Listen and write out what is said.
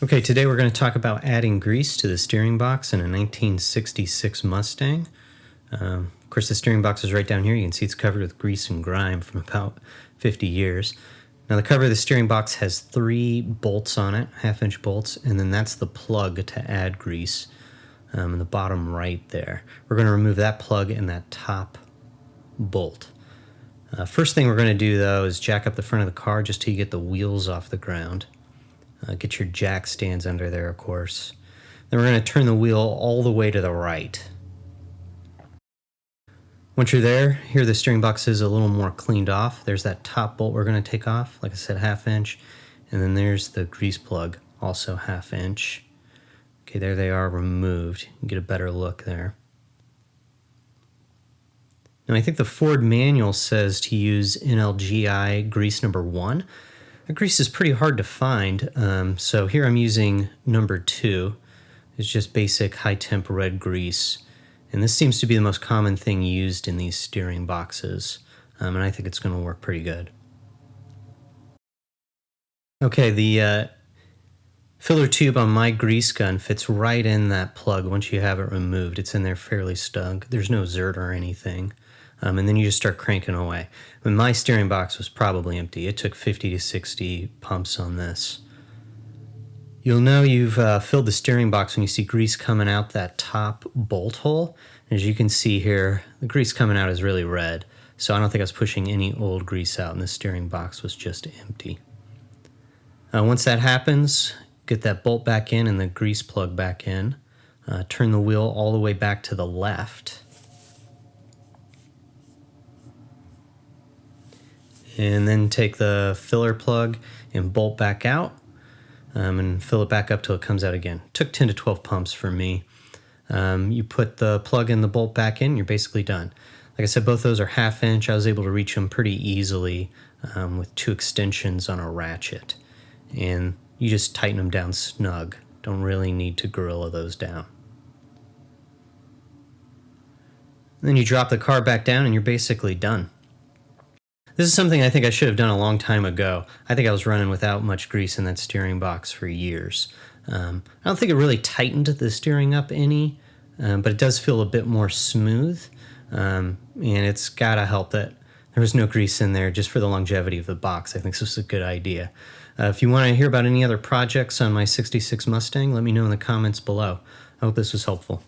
Okay, today we're going to talk about adding grease to the steering box in a 1966 Mustang. Of course, the steering box is right down here. You can see it's covered with grease and grime from about 50 years. Now, the cover of the steering box has 3 bolts on it, half-inch bolts, and then that's the plug to add grease in the bottom right there. We're going to remove that plug and that top bolt. First thing we're going to do, though, is jack up the front of the car just till you get the wheels off the ground. Get your jack stands under there, of course. Then we're going to turn the wheel all the way to the right. Once you're there, here the steering box is a little more cleaned off. There's that top bolt we're going to take off, like I said, half-inch. And then there's the grease plug, also half-inch. Okay, there they are removed. You can get a better look there. Now, I think the Ford manual says to use NLGI grease number 1. The grease is pretty hard to find, so here I'm using number 2. It's just basic high-temp red grease. And this seems to be the most common thing used in these steering boxes, and I think it's going to work pretty good. Okay, the filler tube on my grease gun fits right in that plug once you have it removed. It's in there fairly snug. There's no zert or anything. And then you just start cranking away. And my steering box was probably empty. It took 50 to 60 pumps on this. You'll know you've filled the steering box when you see grease coming out that top bolt hole. As you can see here, the grease coming out is really red. So I don't think I was pushing any old grease out, and the steering box was just empty. Once that happens, get that bolt back in and the grease plug back in. Turn the wheel all the way back to the left. And then take the filler plug and bolt back out and fill it back up till it comes out again. It took 10 to 12 pumps for me. You put the plug and the bolt back in, you're basically done. Like I said, both those are half-inch. I was able to reach them pretty easily with 2 extensions on a ratchet. And you just tighten them down snug. Don't really need to gorilla those down. And then you drop the car back down and you're basically done. This is something I think I should have done a long time ago. I think I was running without much grease in that steering box for years. I don't think it really tightened the steering up any, but it does feel a bit more smooth. And it's gotta help that there was no grease in there just for the longevity of the box. I think this is a good idea. If you want to hear about any other projects on my '66 Mustang, let me know in the comments below. I hope this was helpful.